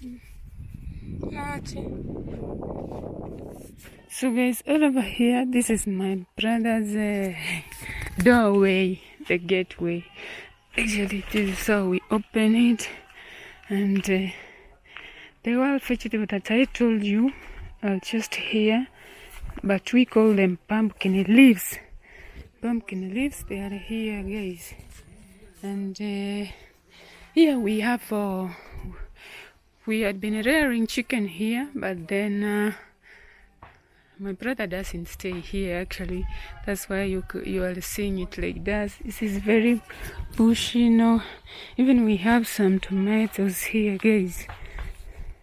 So guys, all over here, this is my brother's doorway, the gateway. Actually, this is how we open it. And the wild vegetable that I told you are just here, but we call them pumpkin leaves. Pumpkin leaves, they are here, guys. And here we have we had been rearing chicken here, but then my brother doesn't stay here. Actually, that's why you are seeing it like that. This is very bushy, you know. Even we have some tomatoes here, guys.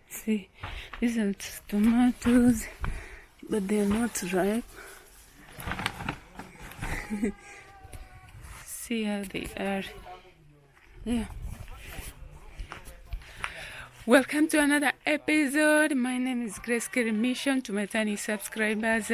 See, these are tomatoes, but they're not ripe. See how they are. Yeah. Welcome to another episode. My name is Grace Mission. To my tiny subscribers,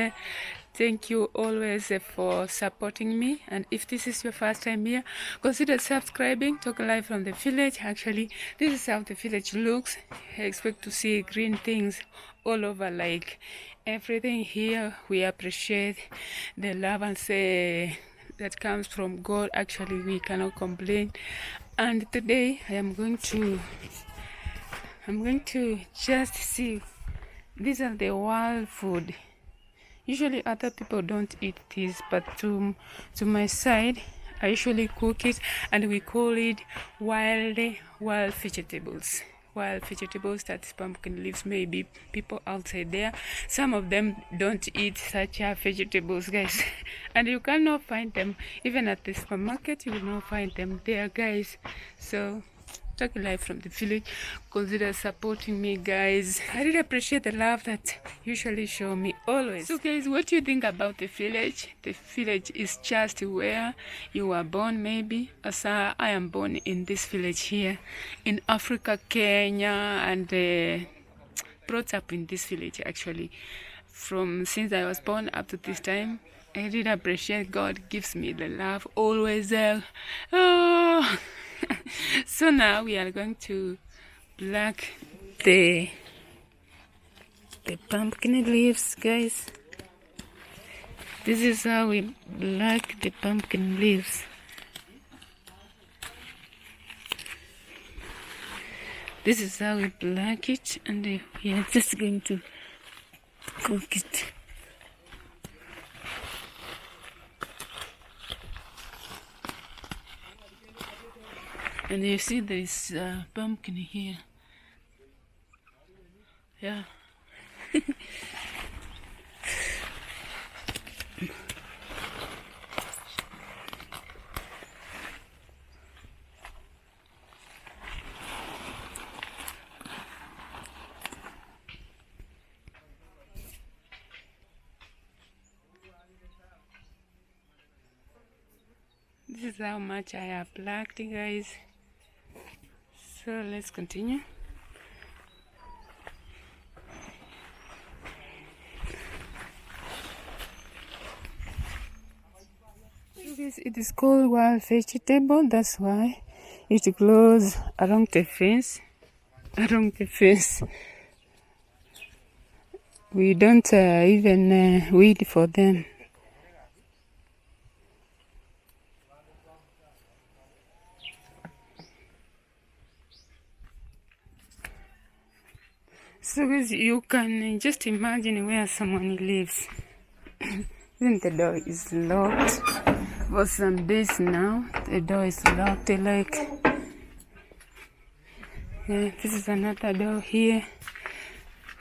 thank you always for supporting me. And if this is your first time here, consider subscribing. Talk live from the village. Actually, this is how the village looks. I expect to see green things all over, like everything here. We appreciate the love and say that comes from God. Actually, we cannot complain. And today I am going to just see, these are the wild food. Usually other people don't eat this, but to my side, I usually cook it, and we call it wild vegetables. Wild vegetables, that's pumpkin leaves. Maybe people outside there, some of them don't eat such vegetables, guys. And you cannot find them even at the supermarket. You will not find them there, guys. So talk live from the village. Consider supporting me, guys. I really appreciate the love that you usually show me always. So guys, what do you think about the village? The village is just where you were born, maybe. As I am born in this village here in Africa, Kenya, and brought up in this village actually. From since I was born up to this time, I really appreciate God gives me the love always. Oh. So now we are going to pluck the pumpkin leaves, guys. This is how we pluck the pumpkin leaves. This is how we pluck it, and we are just going to cook it. And you see there is pumpkin here. Yeah. This is how much I have plucked, guys. So let's continue. It is called wild vegetable. That's why it grows along the fence. We don't even weed for them. So guys, you can just imagine where someone lives. Even the door is locked. For some days now, the door is locked. Like, yeah, this is another door here.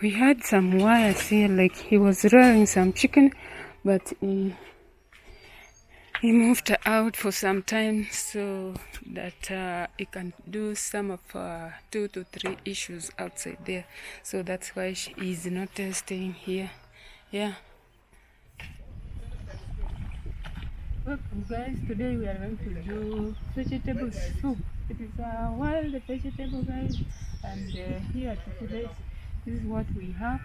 We had some wires here, like he was rearing some chicken, but he moved out for some time so that he can do some of 2 to 3 issues outside there. So that's why she is not staying here. Yeah. Welcome, guys. Today we are going to do vegetable soup. It is a wild vegetable, guys. And here at the village, this is what we have.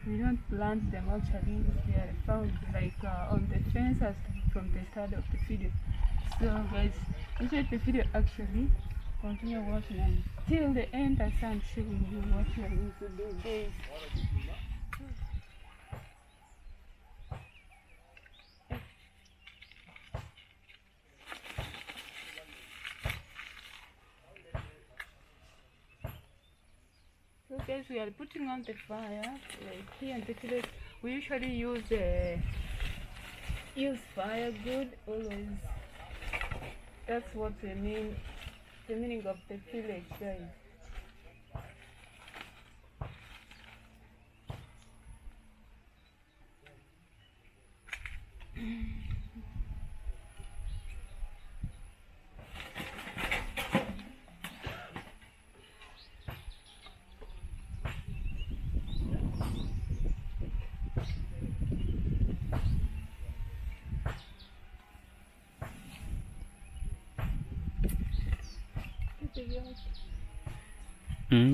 We don't plant them actually. They are found like on the fences from the start of the video. So guys, enjoy the video actually. continue watching and till the end as I'm showing you what you are going to do, guys. So guys, we are putting on the fire. Like here in the village, we usually use firewood always. That's what the meaning of the village, guys.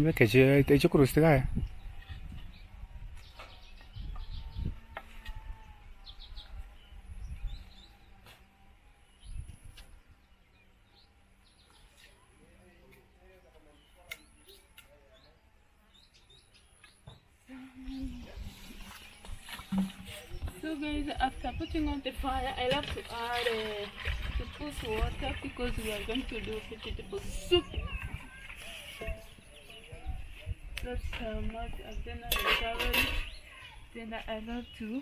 Perché c'è curiosità. So guys, after putting on the fire, I love to add to put water because we are going to do vegetable soup. That's how much I've done already. Then I love to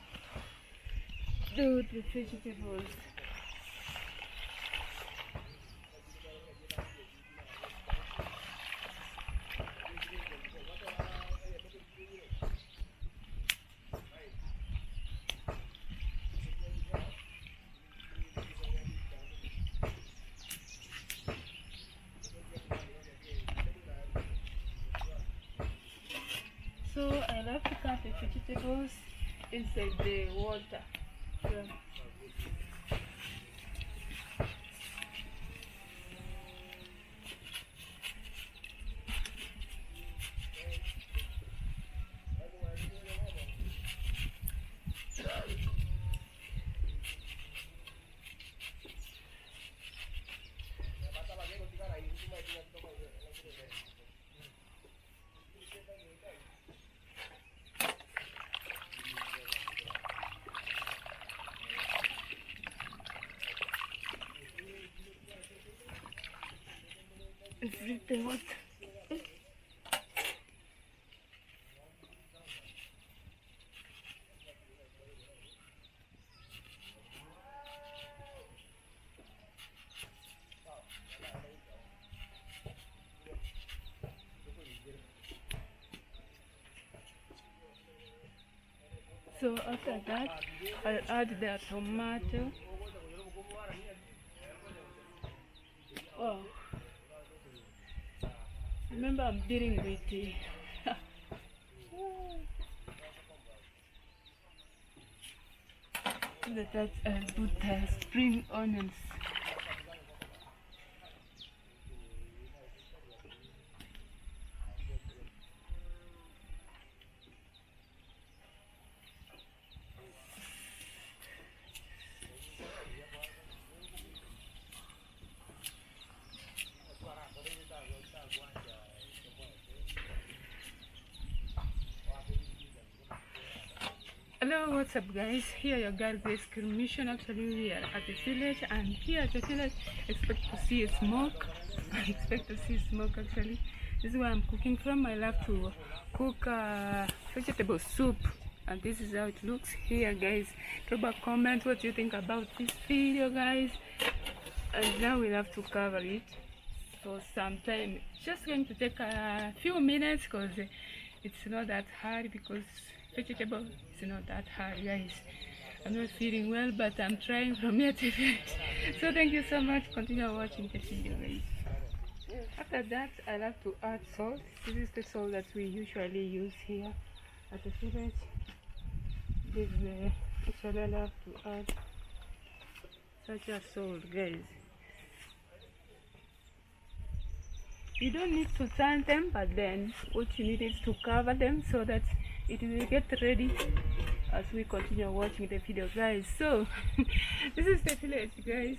do the vegetables. So I love to cut the vegetables inside the water. Everything was so after that, I'll add the tomato. Oh, remember I'm dealing with the that I'll put spring onions. Hello, what's up guys? Here your girl Grace Mission. Actually we are at the village, and here at the village expect to see smoke. I expect to see smoke actually. This is where I'm cooking from. I love to cook vegetable soup, and this is how it looks here guys. Drop a comment what you think about this video guys. And now we'll have to cover it for some time. It's just going to take a few minutes because it's not that hard, because vegetable is not that hard guys. I'm not feeling well, but I'm trying from here to finish. So thank you so much. Continue watching the video guys. After that, I like to add salt. This is the salt that we usually use here at the village. This actually I love to add such a salt guys. You don't need to turn them, but then what you need is to cover them so that it will get ready as we continue watching the video guys. So this is the village guys.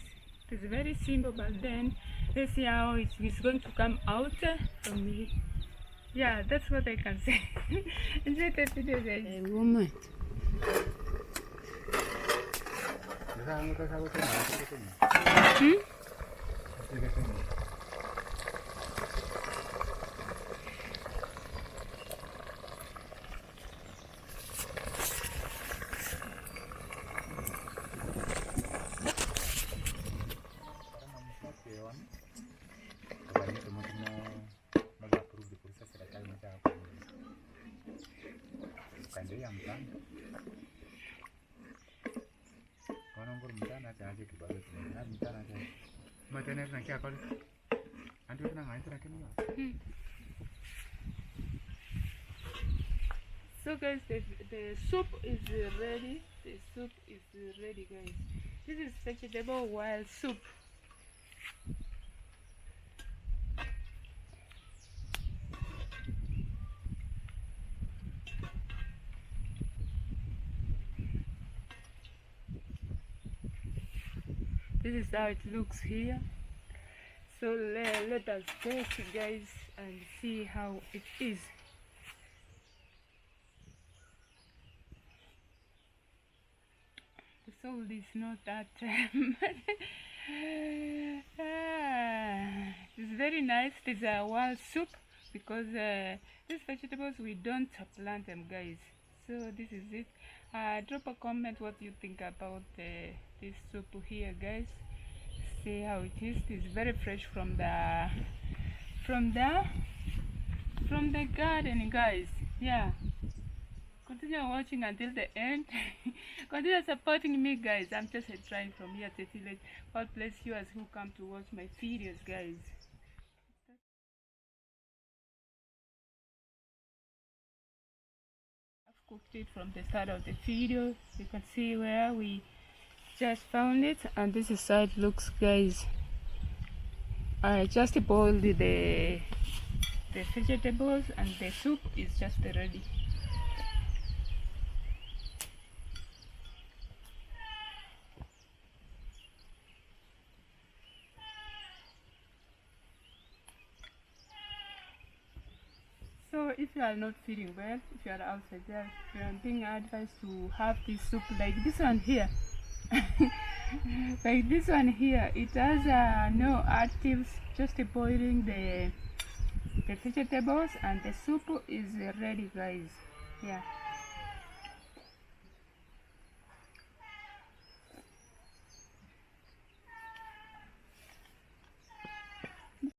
It's very simple, but then Let's see how it is going to come out from me. Yeah, that's what I can say. Enjoy the video, guys. A woman. So guys, the soup is ready. The soup is ready, guys. This is vegetable wild soup. This is how it looks here. So let us taste, guys, and see how it is. The salt is not that it's very nice. It's a wild soup because these vegetables we don't plant them, guys. So this is it. Drop a comment what you think about this soup here, guys. See how it is. It's very fresh from the garden, guys. Yeah, continue watching until the end. Continue supporting me, guys. I'm just trying from here to village. God bless you as who come to watch my videos, guys. I've cooked it from the start of the video. You can see where we just found it, and this is how it looks, guys. I just boiled the vegetables and the soup is just ready. So if you are not feeling well, if you are outside there, you are being advised to have this soup like this one here. Like this one here, it has no additives, just boiling the vegetables, and the soup is ready, guys. Yeah.